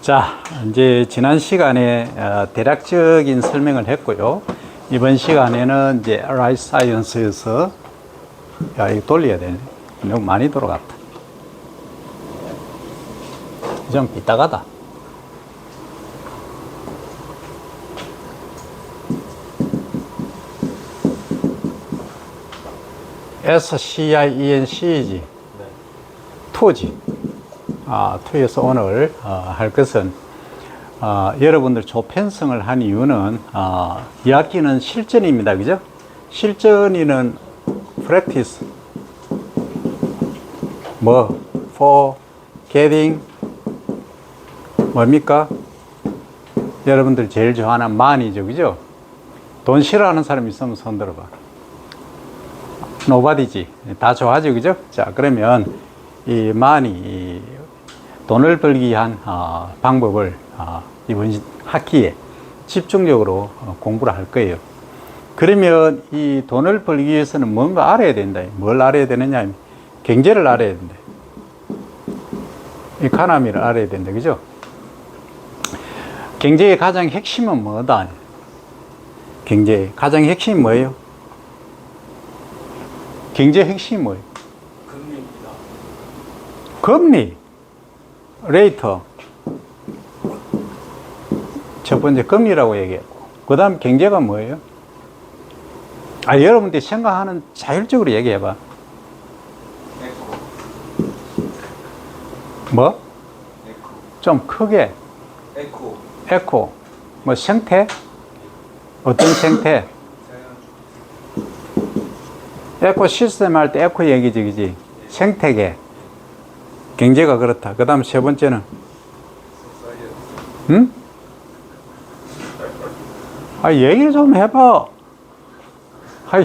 자, 이제 지난 시간에 대략적인 설명을 했고요. 이번 시간에는 이제 라이프 사이언스에서 이거 돌려야 되네. 너무 많이 돌아갔다. 좀 삐딱하다. SCIENC지. 투지. 2에서 오늘 할 것은 여러분들 조편성을 한 이유는 2학기는 실전입니다. 그죠? 실전이는 practice for getting 뭡니까? 여러분들 제일 좋아하는 money죠. 그죠? 돈 싫어하는 사람 있으면 손 들어봐. nobody지. 다 좋아하죠. 그죠? 자, 그러면 이 money, 돈을 벌기 위한 방법을 이번 학기에 집중적으로 공부를 할 거예요. 그러면 이 돈을 벌기 위해서는 뭔가 알아야 된다. 뭘 알아야 되느냐? 경제를 알아야 된다. 이코노미를 알아야 된다. 그죠? 경제의 가장 핵심은 뭐다? 경제의 가장 핵심이 뭐예요? 경제의 핵심이 뭐예요? 금리입니다. 금리. 레이터. 첫 번째 금리라고 얘기했고, 그 다음 경제가 뭐예요? 여러분들이 생각하는 자율적으로 얘기해봐. 에코. 뭐? 에코. 좀 크게. 에코. 에코. 뭐 생태? 어떤 생태? 에코 시스템 할 때 에코 얘기지, 그지? 생태계. 경제가 그렇다. 그 다음 세 번째는? 응? 얘기를 좀 해봐.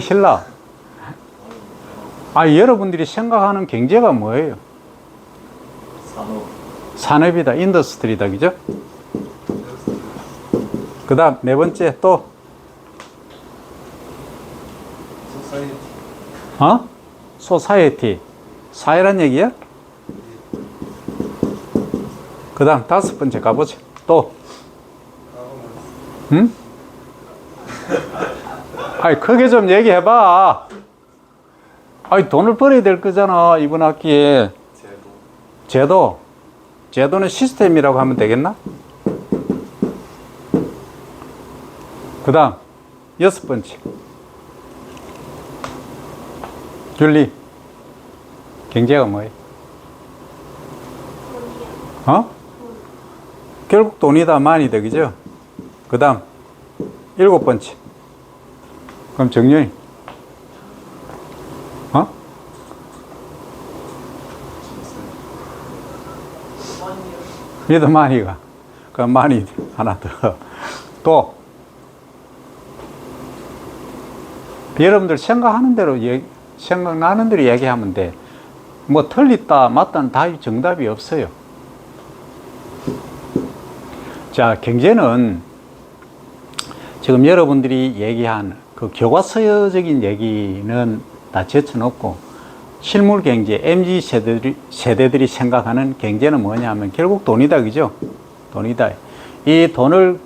신라. 여러분들이 생각하는 경제가 뭐예요? 산업. 산업이다. 인더스트리다. 그죠? 그 다음 네 번째 또? 소사이어티. 소사이어티. 사회란 얘기야? 그 다음 다섯 번째 가보자. 또? 응? 크게 좀 얘기해봐. 돈을 벌어야 될 거잖아, 이번 학기에. 제도. 제도는 시스템이라고 하면 되겠나? 그 다음 여섯 번째. 줄리. 경제가 뭐예요? 결국 돈이다, 많이다, 그죠? 그 다음 일곱 번째. 그럼 정렬이 얘도 많이가. 그럼 많이 하나 더. 또 여러분들 생각하는 대로 생각나는 대로 얘기하면 돼. 뭐 틀렸다 맞다는 정답이 없어요. 자, 경제는 지금 여러분들이 얘기한 그 교과서적인 얘기는 다 제쳐놓고 실물 경제, MZ 세대들이 생각하는 경제는 뭐냐 하면 결국 돈이다. 그죠? 돈이다. 이 돈을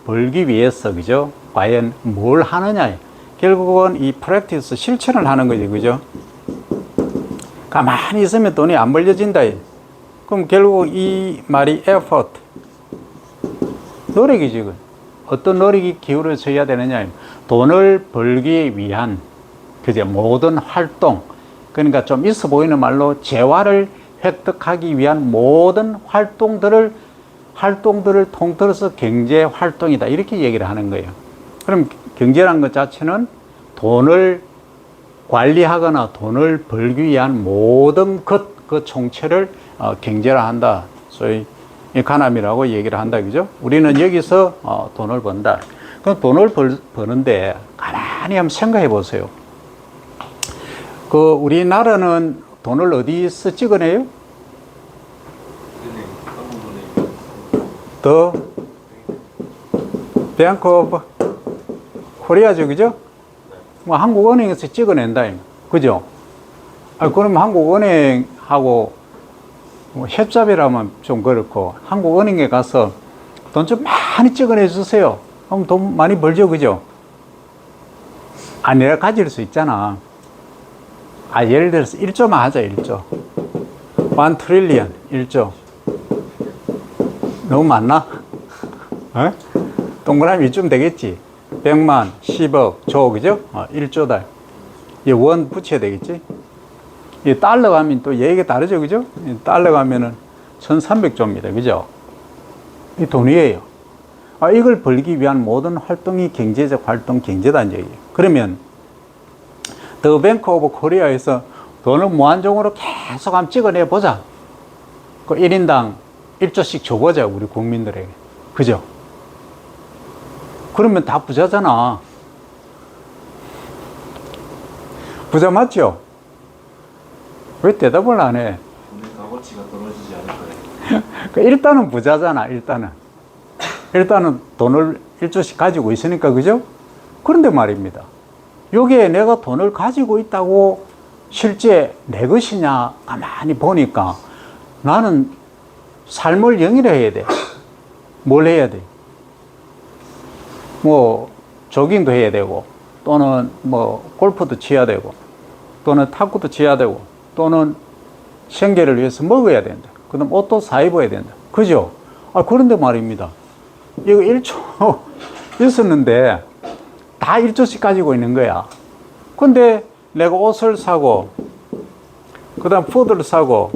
벌기 위해서, 그죠? 과연 뭘 하느냐? 결국은 이 프랙티스, 실천을 하는 거죠. 그죠? 가만히 있으면 돈이 안 벌려진다. 그럼 결국 이 말이 effort. 노력이지. 어떤 노력이 기울어져야 되느냐? 돈을 벌기 위한 모든 활동. 그러니까 좀 있어 보이는 말로 재화를 획득하기 위한 모든 활동들을 통틀어서 경제 활동이다. 이렇게 얘기를 하는 거예요. 그럼 경제라는 것 자체는 돈을 관리하거나 돈을 벌기 위한 모든 그 총체를 경제라 한다. 소위 이코노미라고 얘기를 한다. 그죠? 우리는 여기서 돈을 번다. 그럼 돈을 버는데 가만히 한번 생각해 보세요. 우리나라는 돈을 어디서 찍어내요? 더 뱅크 오브 코리아죠. 그죠? 뭐 한국은행에서 찍어낸다. 그죠? 그럼 한국은행하고 뭐 협잡이라면 좀 그렇고 한국은행에 가서 돈 좀 많이 찍어내 주세요. 그럼 돈 많이 벌죠, 그죠? 아, 내가 가질 수 있잖아. 아, 예를 들어서 1조만 하자, 1조. 1 트릴리언, 1조. 너무 많나? 어? 동그라미 이쯤 되겠지? 100만, 10억, 조, 그죠? 1조다. 이 원 붙여야 되겠지? 이 달러 가면 또 얘기가 다르죠, 그죠? 이 달러 가면은 1300조입니다, 그죠? 이 돈이에요. 아, 이걸 벌기 위한 모든 활동이 경제적 활동, 경제단 얘기예요. 그러면 더 뱅크 오브 코리아에서 돈을 무한정으로 계속 한번 찍어내 보자. 그 1인당 1조씩 줘보자, 우리 국민들에게. 그죠? 그러면 다 부자잖아. 부자 맞죠? 왜 대답을 안 해? 돈의 값어치가 떨어지지 않을 거예요. 일단은 부자잖아, 일단은. 일단은 돈을 1조씩 가지고 있으니까, 그죠? 그런데 말입니다. 여기에 내가 돈을 가지고 있다고 실제 내 것이냐 가만히 보니까 나는 삶을 영위해야 돼. 뭘 해야 돼? 뭐 조깅도 해야 되고, 또는 뭐 골프도 쳐야 되고, 또는 탁구도 쳐야 되고, 또는 생계를 위해서 먹어야 된다. 그 다음 옷도 사 입어야 된다. 그죠? 아, 그런데 말입니다. 이거 1조 있었는데 다 1조씩 가지고 있는 거야. 근데 내가 옷을 사고, 그 다음 푸드를 사고,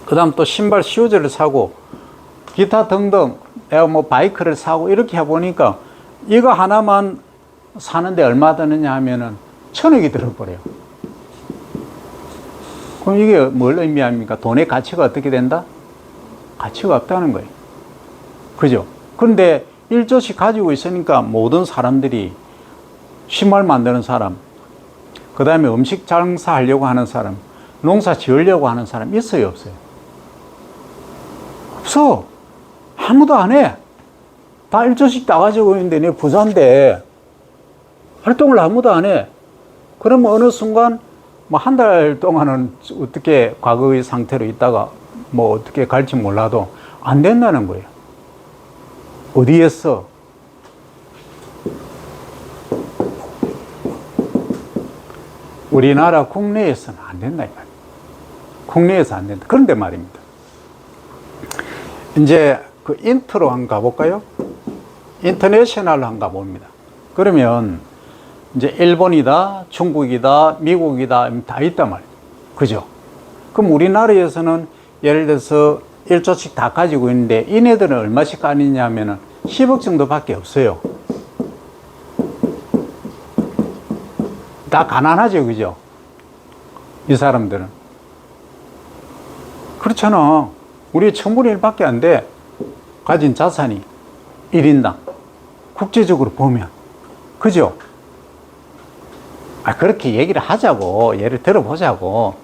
그 다음 또 신발, 슈즈를 사고, 기타 등등, 내가 뭐 바이크를 사고, 이렇게 해보니까 이거 하나만 사는데 얼마 드느냐 하면은 1000억이 들어버려요. 그럼 이게 뭘 의미합니까? 돈의 가치가 어떻게 된다? 가치가 없다는 거예요. 그죠? 그런데 1조씩 가지고 있으니까 모든 사람들이 신발 만드는 사람, 그 다음에 음식 장사하려고 하는 사람, 농사 지으려고 하는 사람 있어요, 없어요? 없어. 아무도 안 해. 다 1조씩 다 가지고 있는데 내 부자인데 활동을 아무도 안 해. 그러면 어느 순간 뭐 한 달 동안은 어떻게 과거의 상태로 있다가 뭐 어떻게 갈지 몰라도 안 된다는 거예요. 어디에서? 우리나라 국내에서는 안 된다, 이 말이에요. 국내에서 안 된다. 그런데 말입니다. 이제 그 인트로 한번 가볼까요? 인터내셔널로 한번 가봅니다. 그러면 이제 일본이다, 중국이다, 미국이다, 다 있단 말이에요. 그죠? 그럼 우리나라에서는 예를 들어서 1조씩 다 가지고 있는데 이네들은 얼마씩 가느냐 하면은 10억 정도밖에 없어요. 다 가난하죠, 그죠? 이 사람들은. 그렇잖아. 우리 1000분의 1밖에 안 돼. 가진 자산이 1인당. 국제적으로 보면. 그죠? 아, 그렇게 얘기를 하자고. 예를 들어보자고.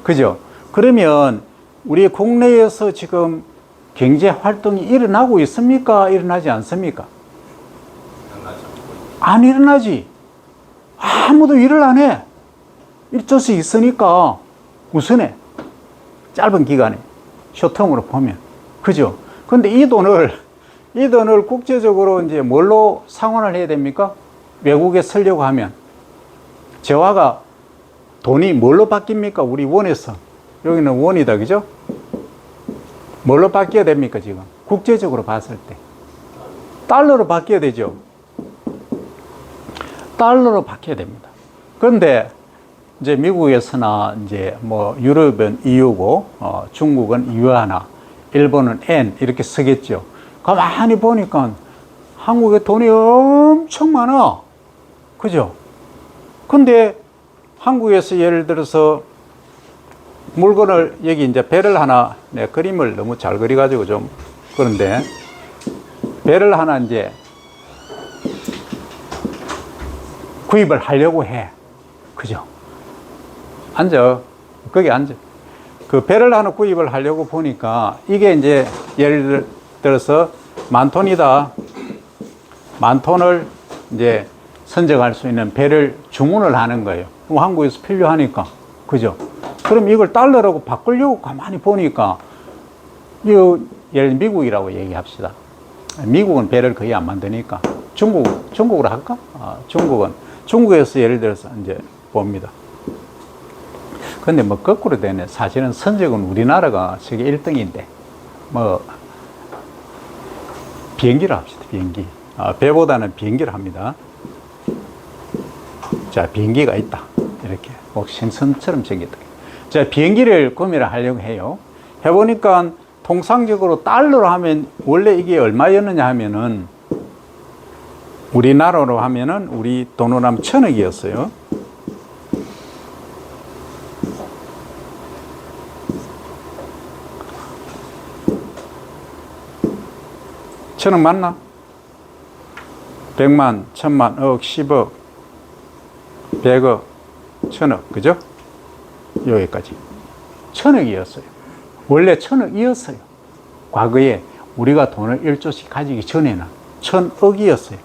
그죠? 그러면 우리 국내에서 지금 경제 활동이 일어나고 있습니까? 일어나지 않습니까? 안 일어나지. 아무도 일을 안 해. 1조씩 있으니까 우선해. 짧은 기간에. 쇼텀으로 보면. 그죠? 근데 이 돈을 국제적으로 이제 뭘로 상환을 해야 됩니까? 외국에 쓰려고 하면. 재화가 돈이 뭘로 바뀝니까? 우리 원에서. 여기는 원이다, 그죠? 뭘로 바뀌어야 됩니까, 지금? 국제적으로 봤을 때. 달러로 바뀌어야 되죠. 달러로 바뀌어야 됩니다. 그런데 이제 미국에서나 이제 뭐 유럽은 EU고, 중국은 유아나, 일본은 엔 이렇게 쓰겠죠. 가만히 보니까 한국에 돈이 엄청 많아. 그죠? 근데 한국에서 예를 들어서 물건을 여기 이제 배를 하나, 내 그림을 너무 잘 그려가지고 좀 그런데 배를 하나 이제 구입을 하려고 해. 그죠? 앉아. 거기 앉아. 그 배를 하나 구입을 하려고 보니까 이게 이제 예를 들어서 10,000톤이다. 10,000톤을 이제 선적할 수 있는 배를 주문을 하는 거예요. 한국에서 필요하니까. 그죠? 그럼 이걸 달러라고 바꾸려고 가만히 보니까, 예를 들어 미국이라고 얘기합시다. 미국은 배를 거의 안 만드니까. 중국으로 할까? 중국에서 예를 들어서 이제 봅니다. 근데 뭐 거꾸로 되네. 사실은 선적은 우리나라가 세계 1등인데, 뭐, 비행기를 합시다, 비행기. 배보다는 비행기를 합니다. 자, 비행기가 있다. 이렇게. 생선처럼 생겼다. 자, 비행기를 구매를 하려고 해요. 해보니까 통상적으로 달러로 하면 원래 이게 얼마였느냐 하면은 우리나라로 하면은 우리 돈으로 하면 1,000억이었어요. 천억 맞나? 100만, 1000만, 억, 10억, 100억, 1000억, 그죠? 여기까지. 1,000억이었어요. 원래 1,000억이었어요. 과거에 우리가 돈을 1조씩 가지기 전에는 1,000억이었어요.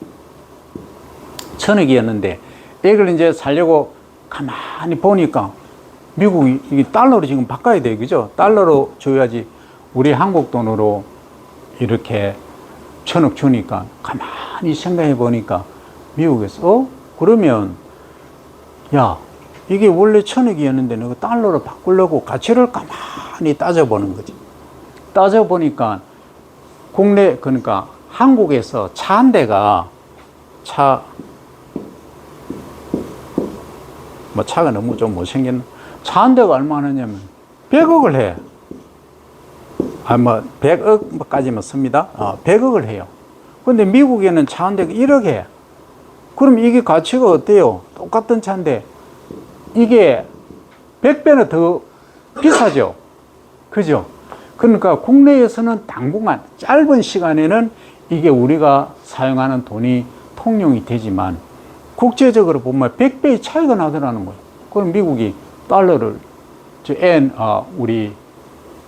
1,000억이었는데, 이걸 이제 살려고 가만히 보니까 미국이 이게 달러로 지금 바꿔야 돼요. 그죠? 달러로 줘야지 우리 한국 돈으로 이렇게 1,000억 주니까 가만히 생각해 보니까 미국에서 그러면 야 이게 원래 1,000억이었는데 너가 달러로 바꾸려고 가치를 가만히 따져보는 거지. 따져보니까 그러니까 한국에서 차 한 대가 차가 너무 좀 못생겼나? 차 한 대가 얼마 하냐면 100억을 해. 100억까지만 씁니다. 100억을 해요. 근데 미국에는 차 한 대가 1억 해. 그럼 이게 가치가 어때요? 똑같은 차인데 이게 100배는 더 비싸죠. 그죠? 그러니까 국내에서는 당분간 짧은 시간에는 이게 우리가 사용하는 돈이 통용이 되지만 국제적으로 보면 100배의 차이가 나더라는 거예요. 그럼 미국이 달러를, 우리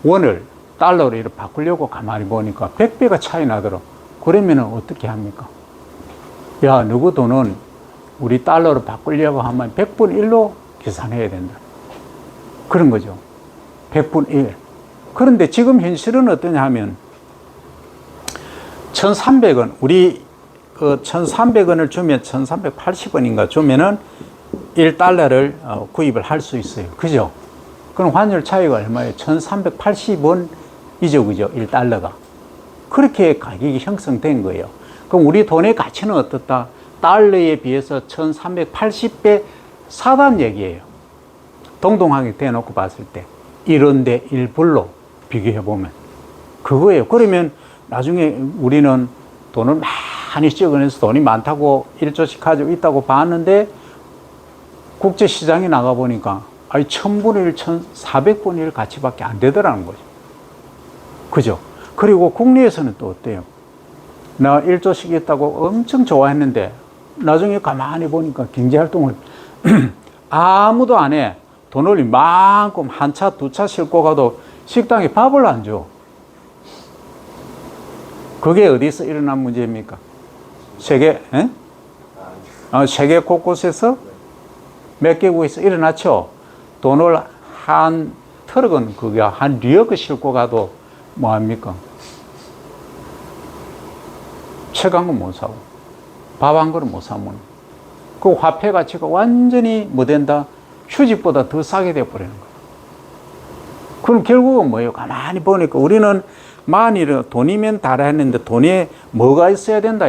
원을 달러로 이렇게 바꾸려고 가만히 보니까 100배가 차이 나더라. 그러면은 어떻게 합니까? 야, 누구 돈은 우리 달러로 바꾸려고 하면 100분의 1로 계산해야 된다. 그런 거죠. 100분의 1. 그런데 지금 현실은 어떠냐 하면 1,300원, 우리 1,300원을 주면 1,380원인가 주면은 1달러를 구입을 할 수 있어요. 그죠? 그럼 환율 차이가 얼마예요? 1,380원이죠. 그죠? 1달러가. 그렇게 가격이 형성된 거예요. 그럼 우리 돈의 가치는 어떻다? 달러에 비해서 1,380배 사단 얘기예요. 동동하게 대놓고 봤을 때 1원 대 1불로 비교해보면 그거예요. 그러면 나중에 우리는 돈을 많이 찍어내서 돈이 많다고 1조씩 가지고 있다고 봤는데 국제시장에 나가보니까 1000분의 1, 1400분의 1 가치밖에 안 되더라는 거죠. 그죠? 그리고 국내에서는 또 어때요? 나 1조씩 있다고 엄청 좋아했는데 나중에 가만히 보니까 경제활동을 아무도 안 해. 돈을 이만큼 한 차, 두 차 싣고 가도 식당에 밥을 안 줘. 그게 어디서 일어난 문제입니까? 세계 곳곳에서 몇 개국에서 일어났죠. 돈을 한 트럭은 그게 한 뉴욕 싣고 가도 뭐합니까? 책 한 권 못 사고 밥 한 그릇 못 사면 그 화폐 가치가 완전히 뭐 된다? 휴지보다 더 싸게 되어버리는 거예요. 그럼 결국은 뭐예요? 가만히 보니까 우리는 만일 돈이면 다라 했는데 돈에 뭐가 있어야 된다?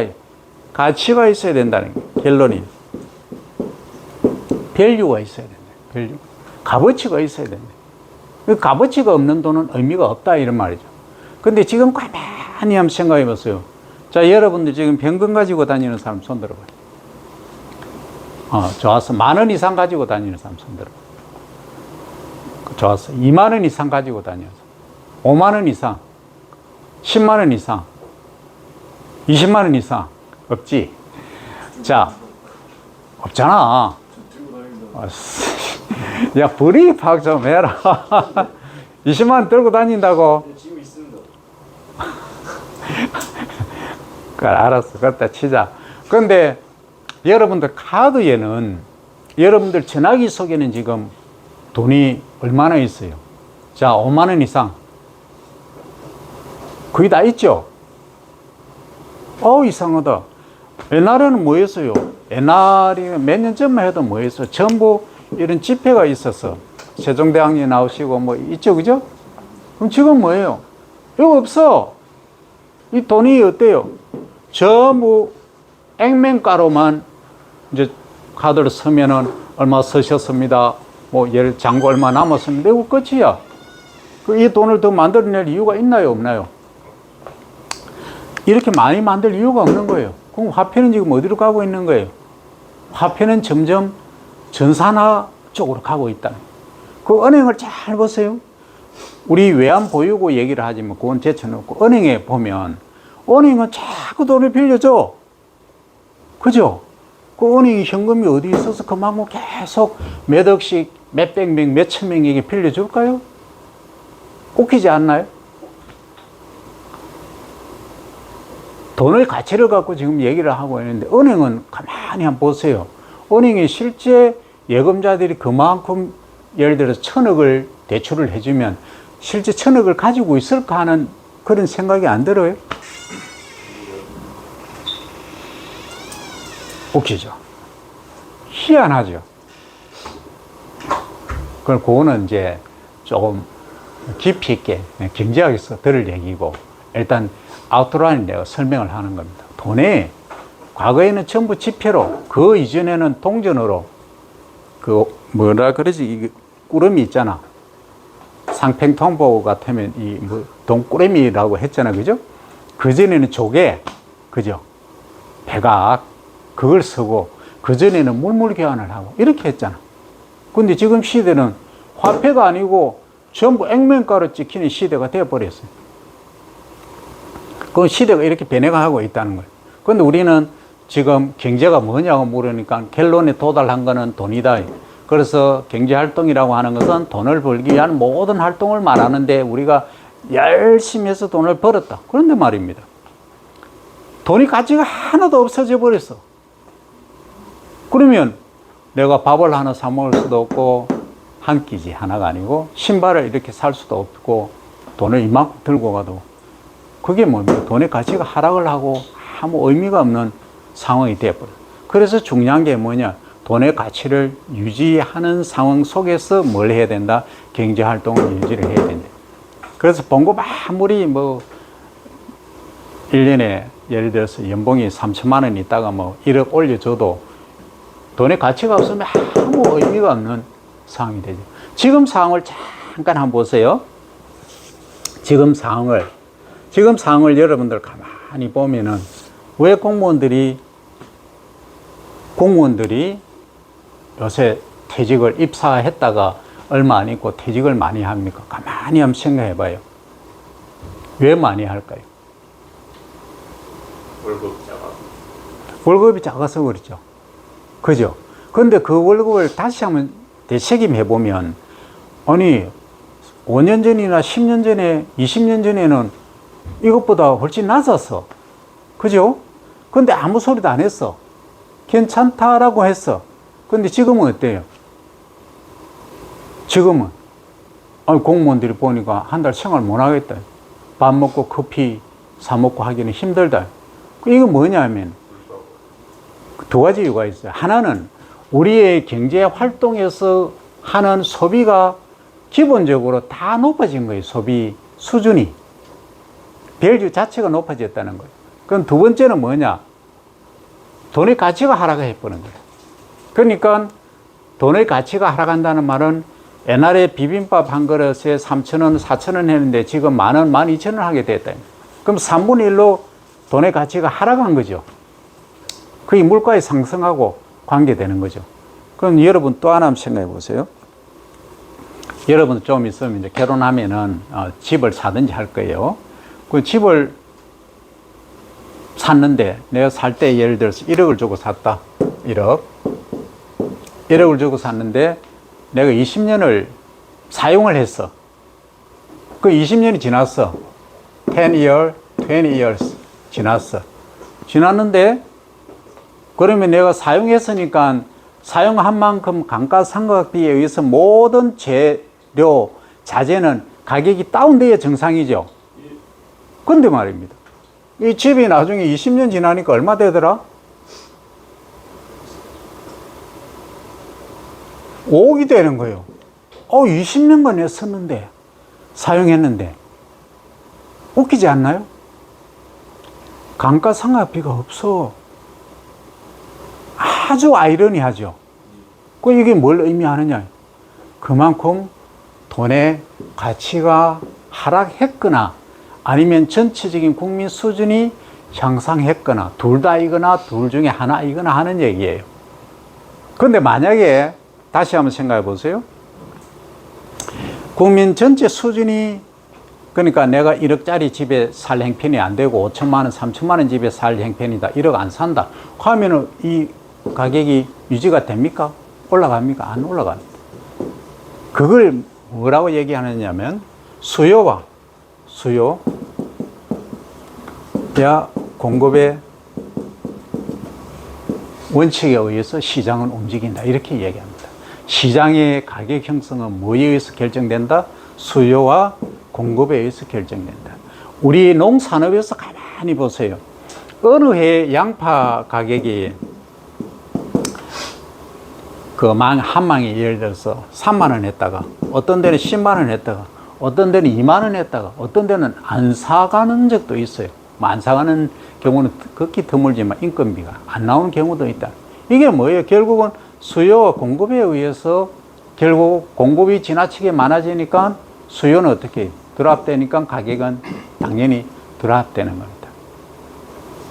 가치가 있어야 된다는 거예요. 결론이. 밸류가 있어야 된다. 밸류. 값어치가 있어야 된다. 그 값어치가 없는 돈은 의미가 없다 이런 말이죠. 근데 지금 가만히 한번 생각해 보세요. 자, 여러분들 지금 병금 가지고 다니는 사람 손 들어봐요. 좋았어. 10,000원 이상 가지고 다니는 사람 손 들어봐요. 좋았어. 20,000원 이상 가지고 다니는 사람. 50,000원 이상. 100,000원 이상. 200,000원 이상. 없지? 자, 없잖아. 야, 불이 파악 좀 해라. 20만 들고 다닌다고? 지금 있습니다. 그래, 알았어. 그렇다 치자. 근데 여러분들 카드에는, 여러분들 전화기 속에는 지금 돈이 얼마나 있어요? 자, 5만 원 이상. 거의 다 있죠? 이상하다. 옛날에는 뭐였어요? 옛날에 몇 년 전만 해도 뭐였어? 전부 이런 집회가 있었어. 세종대왕이 나오시고 뭐 있죠, 그죠? 그럼 지금 뭐예요? 이거 없어. 이 돈이 어때요? 전부 액면가로만 이제 카드를 쓰면은 얼마 쓰셨습니다. 뭐 예를 잔고 얼마 남았습니다. 이거 끝이야. 이 돈을 더 만들어낼 이유가 있나요, 없나요? 이렇게 많이 만들 이유가 없는 거예요. 그럼 화폐는 지금 어디로 가고 있는 거예요? 화폐는 점점 전산화 쪽으로 가고 있다. 그 은행을 잘 보세요. 우리 외환 보유고 얘기를 하지만 그건 제쳐놓고 은행에 보면 은행은 자꾸 돈을 빌려줘. 그죠? 그 은행이 현금이 어디 있어서 그만큼 계속 몇 억씩 몇백 명, 몇천 명에게 빌려줄까요? 웃기지 않나요? 돈의 가치를 갖고 지금 얘기를 하고 있는데 은행은 가만히 한번 보세요. 은행이 실제 예금자들이 그만큼 예를 들어서 1,000억을 대출을 해주면 실제 1,000억을 가지고 있을까 하는 그런 생각이 안 들어요? 웃기죠? 희한하죠? 그거는 이제 조금 깊이 있게 경제학에서 들을 얘기고 일단 아웃라인 내가 설명을 하는 겁니다. 돈이 과거에는 전부 지폐로, 그 이전에는 동전으로, 그 뭐라 그러지, 이 꾸러미 있잖아. 상팽통보 같으면 이 뭐 돈꾸러미라고 했잖아, 그죠? 그 전에는 조개, 그죠? 백악, 그걸 쓰고 그 전에는 물물 교환을 하고 이렇게 했잖아. 근데 지금 시대는 화폐가 아니고 전부 액면가로 찍히는 시대가 되어버렸어요. 그 시대가 이렇게 변해가고 있다는 거예요. 그런데 우리는 지금 경제가 뭐냐고 물으니까 결론에 도달한 거는 돈이다. 그래서 경제활동이라고 하는 것은 돈을 벌기 위한 모든 활동을 말하는데 우리가 열심히 해서 돈을 벌었다. 그런데 말입니다. 돈이 가치가 하나도 없어져 버렸어. 그러면 내가 밥을 하나 사 먹을 수도 없고 한 끼지 하나가 아니고 신발을 이렇게 살 수도 없고 돈을 이만큼 들고 가도 그게 뭡니까? 돈의 가치가 하락을 하고 아무 의미가 없는 상황이 되어버려요. 그래서 중요한 게 뭐냐? 돈의 가치를 유지하는 상황 속에서 뭘 해야 된다? 경제활동을 유지를 해야 된다. 그래서 봉급 아무리 뭐 1년에 예를 들어서 연봉이 3천만 원 있다가 뭐 1억 올려줘도 돈의 가치가 없으면 아무 의미가 없는 상황이 되죠. 지금 상황을 잠깐 한번 보세요. 지금 상황을 여러분들 가만히 보면은 왜 공무원들이 요새 퇴직을 입사했다가 얼마 안 있고 퇴직을 많이 합니까? 가만히 한번 생각해 봐요. 왜 많이 할까요? 월급이 작아서 그렇죠. 그죠? 근데 그 월급을 다시 한번 되새김해 보면 아니 5년 전이나 10년 전에 20년 전에는 이것보다 훨씬 낮았어. 그죠? 근데 아무 소리도 안 했어. 괜찮다라고 했어. 근데 지금은 어때요? 지금은 공무원들이 보니까 한 달 생활 못 하겠다. 밥 먹고 커피 사 먹고 하기는 힘들다. 이거 뭐냐면 두 가지 이유가 있어요. 하나는 우리의 경제 활동에서 하는 소비가 기본적으로 다 높아진 거예요. 소비 수준이. 밸류 자체가 높아졌다는 거예요. 그럼 두 번째는 뭐냐? 돈의 가치가 하락해 버린 거예요. 그러니까 돈의 가치가 하락한다는 말은 옛날에 비빔밥 한 그릇에 3,000원, 4,000원 했는데 지금 10,000원, 12,000원 하게 됐다. 그럼 3분의 1로 돈의 가치가 하락한 거죠. 그게 물가에 상승하고 관계되는 거죠. 그럼 여러분 또 하나 한번 생각해 보세요. 여러분 좀 있으면 이제 결혼하면은 집을 사든지 할 거예요. 그 집을 샀는데 내가 살 때 예를 들어서 1억을 주고 샀다. 1억을 주고 샀는데 내가 20년을 사용을 했어. 그 20년이 지났어. 10 year, 20 years 지났어. 지났는데 그러면 내가 사용했으니까 사용한 만큼 감가상각비에 의해서 모든 재료, 자재는 가격이 다운돼야 정상이죠. 근데 말입니다. 이 집이 나중에 20년 지나니까 얼마 되더라? 5억이 되는 거예요. 20년간 내가 썼는데, 사용했는데. 웃기지 않나요? 감가상각비가 없어. 아주 아이러니하죠. 이게 뭘 의미하느냐? 그만큼 돈의 가치가 하락했거나 아니면 전체적인 국민 수준이 향상했거나 둘 다이거나 둘 중에 하나이거나 하는 얘기예요. 그런데 만약에 다시 한번 생각해 보세요. 국민 전체 수준이, 그러니까 내가 1억짜리 집에 살 형편이 안 되고 5천만 원, 3천만 원 집에 살 형편이다. 1억 안 산다. 하면은 이 가격이 유지가 됩니까? 올라갑니까? 안 올라갑니다. 그걸 뭐라고 얘기하느냐면 수요와 공급의 원칙에 의해서 시장은 움직인다. 이렇게 얘기합니다. 시장의 가격 형성은 뭐에 의해서 결정된다? 수요와 공급에 의해서 결정된다. 우리 농산업에서 가만히 보세요. 어느 해 양파 가격이 한 망에 예를 들어서 3만 원 했다가 어떤 데는 10만 원 했다가 어떤 데는 2만 원 했다가 어떤 데는 안 사가는 적도 있어요. 안 사가는 경우는 극히 드물지만 인건비가 안 나오는 경우도 있다. 이게 뭐예요? 결국은 수요와 공급에 의해서 결국 공급이 지나치게 많아지니까 수요는 어떻게 드랍되니까 가격은 당연히 드랍되는 겁니다.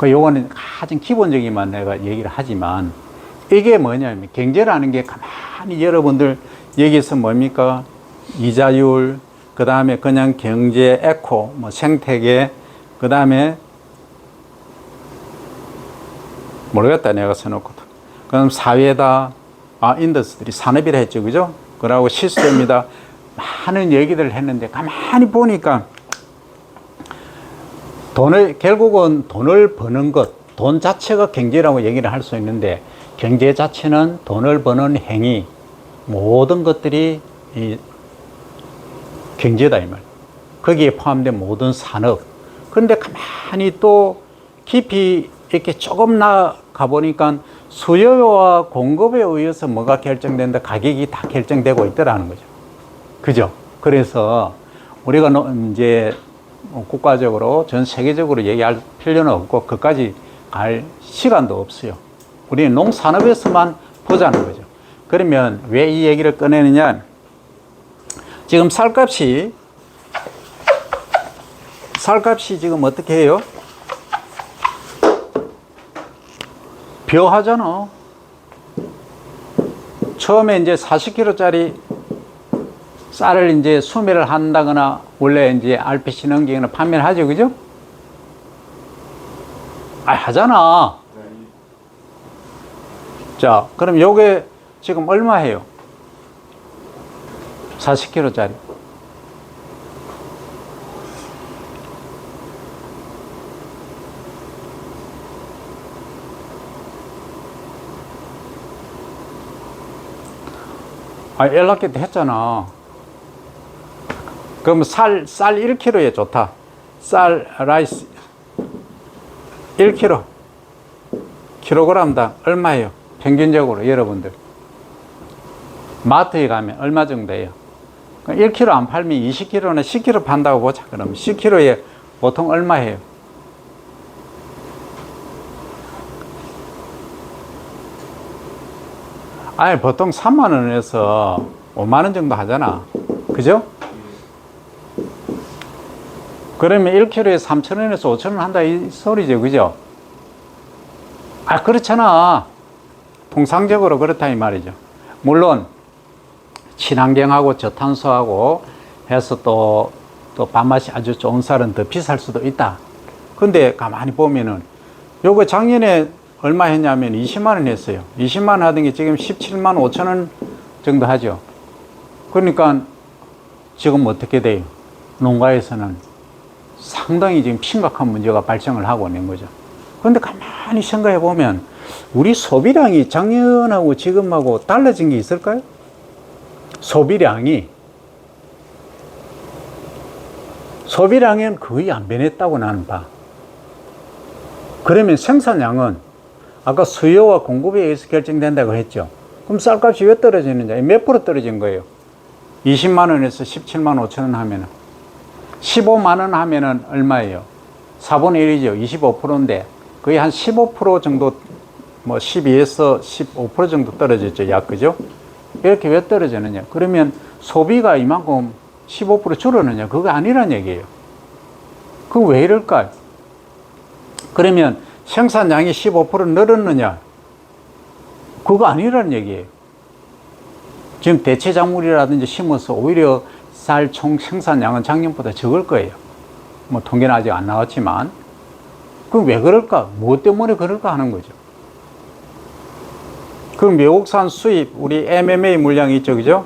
요거는 가장 기본적인만 내가 얘기를 하지만 이게 뭐냐면 경제라는 게 가만히 여러분들 여기서 뭡니까? 이자율, 그 다음에 그냥 경제 에코, 생태계, 그 다음에 모르겠다 내가 써놓고도. 그럼 사회다, 인더스트리, 산업이라 했죠, 그죠? 그러고 시스템이다. 많은 얘기들을 했는데 가만히 보니까 결국은 돈을 버는 것, 돈 자체가 경제라고 얘기를 할 수 있는데 경제 자체는 돈을 버는 행위, 모든 것들이 이 경제다 이 말. 거기에 포함된 모든 산업. 그런데 가만히 또 깊이 이렇게 조금 나가 보니까 수요와 공급에 의해서 뭐가 결정된다, 가격이 다 결정되고 있더라는 거죠. 그죠? 그래서 우리가 이제 국가적으로 전 세계적으로 얘기할 필요는 없고 그까지 갈 시간도 없어요. 우리는 농산업에서만 보자는 거죠. 그러면 왜 이 얘기를 꺼내느냐? 지금 쌀값이 지금 어떻게 해요? 벼하잖아. 처음에 이제 40kg짜리 쌀을 이제 수매를 한다거나 원래 이제 RPC 넘기거나 판매를 하죠, 그죠? 하잖아. 자, 그럼 요게 지금 얼마 해요? 40kg짜리. 연락해도 했잖아. 그럼 쌀 1kg에 좋다. 쌀 라이스 1kg. 킬로그램당 얼마예요? 평균적으로 여러분들. 마트에 가면 얼마 정도 해요? 1kg 안 팔면 20kg나 10kg 판다고 보자. 그러면 10kg에 보통 얼마 해요? 보통 3만 원에서 5만 원 정도 하잖아. 그죠? 그러면 1kg에 3천 원에서 5천 원 한다 이 소리죠. 그죠? 그렇잖아. 통상적으로 그렇다 이 말이죠. 물론 친환경하고 저탄소하고 해서 또 밥맛이 아주 좋은 쌀은 더 비쌀 수도 있다. 근데 가만히 보면은 요거 작년에 얼마 했냐면 20만 원 했어요. 20만 원 하던 게 지금 17만 5천 원 정도 하죠. 그러니까 지금 어떻게 돼요? 농가에서는 상당히 지금 심각한 문제가 발생을 하고 있는 거죠. 그런데 가만히 생각해 보면 우리 소비량이 작년하고 지금하고 달라진 게 있을까요? 소비량엔 거의 안 변했다고 나는 봐. 그러면 생산량은 아까 수요와 공급에 의해서 결정된다고 했죠. 그럼 쌀값이 왜 떨어지느냐? 몇 프로 떨어진 거예요? 20만 원에서 17만 5천 원 하면은 15만 원 하면은 얼마예요? 4분의 1이죠. 25%인데 거의 한 15% 정도, 뭐 12에서 15% 정도 떨어졌죠. 약, 그죠? 이렇게 왜 떨어지느냐? 그러면 소비가 이만큼 15% 줄었느냐? 그거 아니란 얘기예요. 그거 왜 이럴까요? 그러면 생산량이 15% 늘었느냐? 그거 아니라는 얘기예요. 지금 대체 작물이라든지 심어서 오히려 쌀 총 생산량은 작년보다 적을 거예요. 뭐 통계는 아직 안 나왔지만. 그럼 왜 그럴까? 무엇 때문에 그럴까 하는 거죠. 그럼 외국산 수입, 우리 MMA 물량이 있죠, 그죠?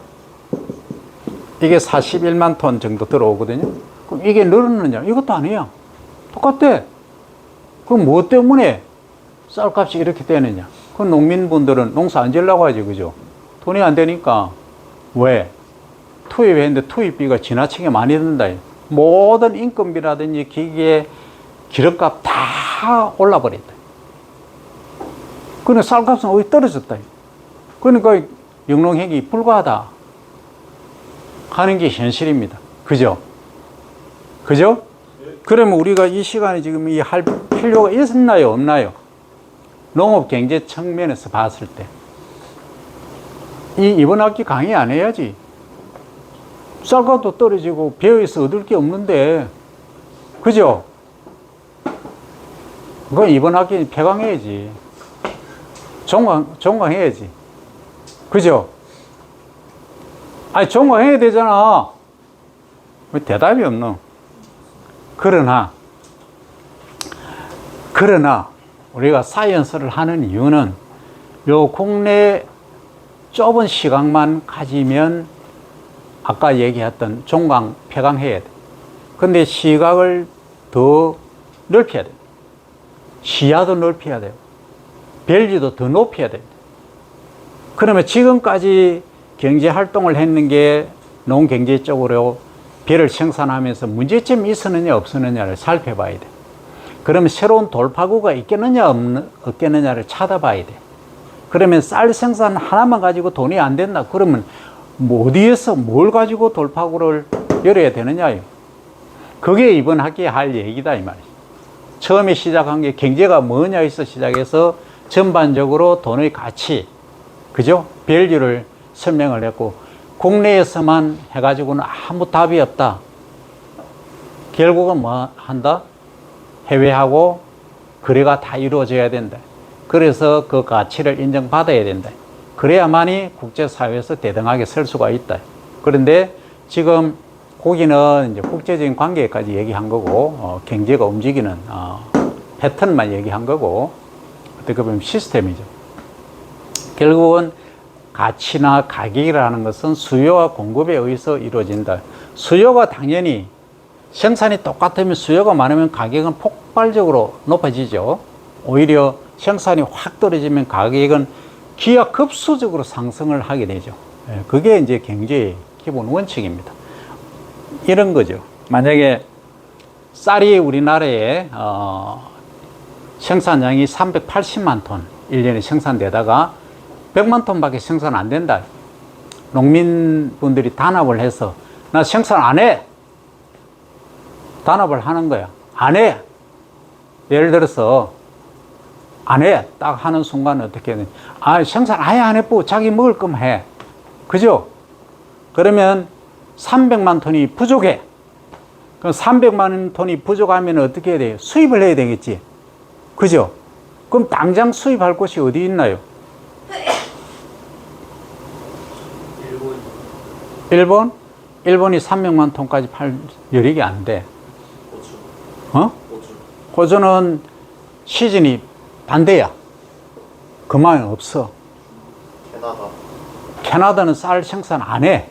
이게 41만 톤 정도 들어오거든요. 그럼 이게 늘었느냐? 이것도 아니야. 똑같대. 그럼 무엇 때문에 쌀값이 이렇게 되느냐? 그 농민분들은 농사 안 지으려고 하지, 그죠? 돈이 안 되니까. 왜? 투입했는데 투입비가 지나치게 많이 든다. 모든 인건비라든지 기계, 기름값 다 올라버린다. 그러니까 쌀값은 오히려 떨어졌다. 그러니까 영농행이 불가하다 하는 게 현실입니다. 그죠? 그죠? 그러면 우리가 이 시간에 지금 이 할 필요가 있나요? 없나요? 농업 경제 측면에서 봤을 때. 이번 학기 강의 안 해야지. 쌀값도 떨어지고 배에서 얻을 게 없는데. 그죠? 그건 이번 학기 폐강해야지. 종강해야지. 그죠? 아니, 종강해야 되잖아. 왜 대답이 없노? 그러나 우리가 사이언스를 하는 이유는 요 국내 좁은 시각만 가지면 아까 얘기했던 종강, 폐강해야 돼. 근데 시각을 더 넓혀야 돼. 시야도 넓혀야 돼요. 밸류도 더 높여야 됩니다. 그러면 지금까지 경제 활동을 했는 게 농경제 쪽으로 벼를 생산하면서 문제점이 있었느냐 없었느냐를 살펴봐야 돼. 그러면 새로운 돌파구가 있겠느냐 없겠느냐를 찾아봐야 돼. 그러면 쌀 생산 하나만 가지고 돈이 안 된다. 그러면 뭐 어디에서 뭘 가지고 돌파구를 열어야 되느냐요. 그게 이번 학기에 할 얘기다 이 말이에요. 처음에 시작한 게 경제가 뭐냐에서 시작해서 전반적으로 돈의 가치, 그죠? 밸류를 설명을 했고, 국내에서만 해가지고는 아무 답이 없다. 결국은 뭐 한다? 해외하고 거래가 다 이루어져야 된다. 그래서 그 가치를 인정받아야 된다. 그래야만이 국제사회에서 대등하게 설 수가 있다. 그런데 지금 거기는 이제 국제적인 관계까지 얘기한 거고, 경제가 움직이는 패턴만 얘기한 거고, 어떻게 보면 시스템이죠. 결국은 가치나 가격이라는 것은 수요와 공급에 의해서 이루어진다. 수요가 당연히 생산이 똑같으면 수요가 많으면 가격은 폭발적으로 높아지죠. 오히려 생산이 확 떨어지면 가격은 기하급수적으로 상승을 하게 되죠. 그게 이제 경제의 기본 원칙입니다. 이런 거죠. 만약에 쌀이 우리나라에 생산량이 380만 톤 1년에 생산되다가 100만 톤밖에 생산 안 된다. 농민분들이 단합을 해서 나 생산 안 해. 단합을 하는 거야. 안 해. 예를 들어서 안 해. 딱 하는 순간 어떻게 해야 되냐. 생산 아예 안 해보. 자기 먹을 거면 해. 그죠? 그러면 300만 톤이 부족해. 그럼 300만 톤이 부족하면 어떻게 해야 돼요? 수입을 해야 되겠지. 그죠? 그럼 당장 수입할 곳이 어디 있나요? 일본? 일본이 300만 톤까지 팔 여력이 안 돼. 호주는 시즌이 반대야. 그만 없어. 캐나다는 쌀 생산 안 해.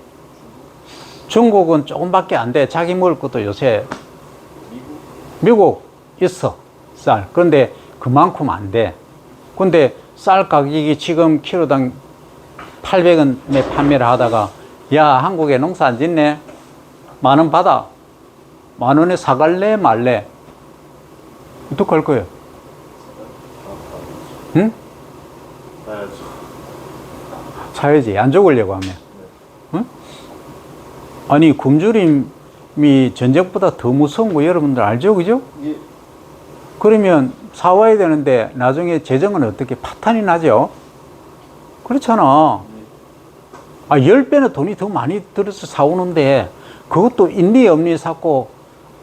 중국은 조금밖에 안 돼. 자기 먹을 것도 요새 미국 있어. 쌀. 그런데 그만큼 안 돼. 근데 쌀 가격이 지금 키로당 800원에 판매를 하다가 야, 한국에 농사 안 짓네? 10,000원 받아. 10,000원에 사갈래 말래? 어떡할 거예요? 응? 사야죠. 사야지. 안 죽으려고 하면. 응? 아니, 굶주림이 전쟁보다 더 무서운 거 여러분들 알죠? 그죠? 예. 그러면 사와야 되는데 나중에 재정은 어떻게 파탄이 나죠? 그렇잖아. 아, 10배는 돈이 더 많이 들어서 사오는데 그것도 인리 엄리 샀고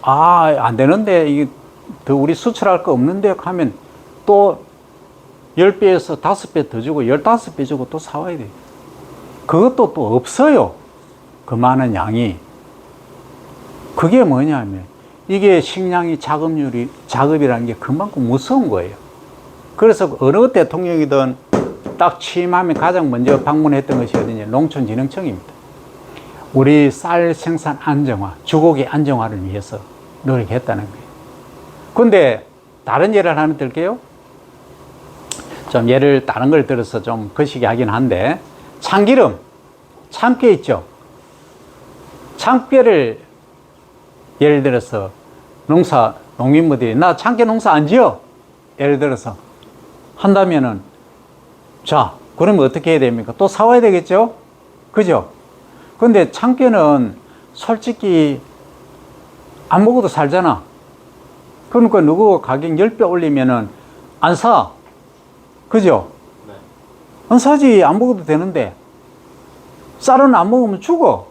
아, 안 되는데 이게 더 우리 수출할 거 없는데 하면 또 10배에서 5배 더 주고 15배 주고 또 사와야 돼. 그것도 또 없어요. 그 많은 양이. 그게 뭐냐면 이게 식량이 작업이라는 게 그만큼 무서운 거예요. 그래서 어느 대통령이든 딱 취임하면 가장 먼저 방문했던 것이 어디냐? 농촌진흥청입니다. 우리 쌀 생산 안정화, 주곡의 안정화를 위해서 노력했다는 거예요. 근데 다른 예를 하나 들게요. 좀 예를 다른 걸 들어서 좀 거시기 하긴 한데 참기름, 참깨 있죠? 참깨를 예를 들어서 농민분들이 나 참깨 농사 안 지어? 예를 들어서 한다면은 자, 그러면 어떻게 해야 됩니까? 또 사와야 되겠죠? 그죠? 근데 참깨는 솔직히 안 먹어도 살잖아. 그러니까 누구 가격 10배 올리면은 안 사. 그죠? 네. 안 사지. 안 먹어도 되는데. 쌀은 안 먹으면 죽어.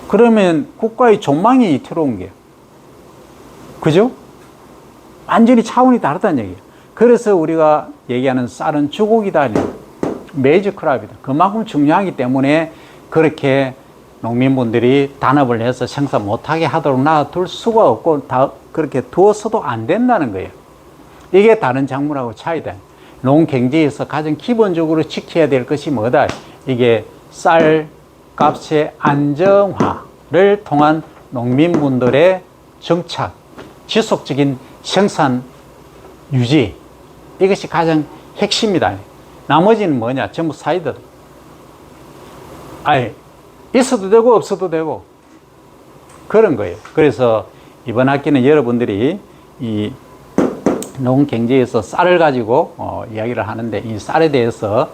그러면 국가의 존망이 위태로운 게. 그죠? 완전히 차원이 다르다는 얘기예요. 그래서 우리가 얘기하는 쌀은 주곡이다. 메이저 크랍이다. 그만큼 중요하기 때문에 그렇게 농민분들이 단합을 해서 생산 못하게 하도록 놔둘 수가 없고 다 그렇게 두어서도 안 된다는 거예요. 이게 다른 작물하고 차이다. 농경제에서 가장 기본적으로 지켜야 될 것이 뭐다? 이게 쌀 값의 안정화를 통한 농민분들의 정착, 지속적인 생산 유지, 이것이 가장 핵심이다. 나머지는 뭐냐? 전부 사이드. 아니, 있어도 되고 없어도 되고 그런 거예요. 그래서 이번 학기는 여러분들이 이 농경제에서 쌀을 가지고 이야기를 하는데 이 쌀에 대해서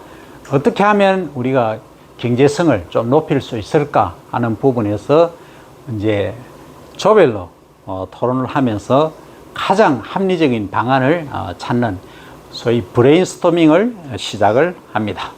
어떻게 하면 우리가 경제성을 좀 높일 수 있을까 하는 부분에서 이제 조별로 토론을 하면서 가장 합리적인 방안을 찾는 소위 브레인스토밍을 시작을 합니다.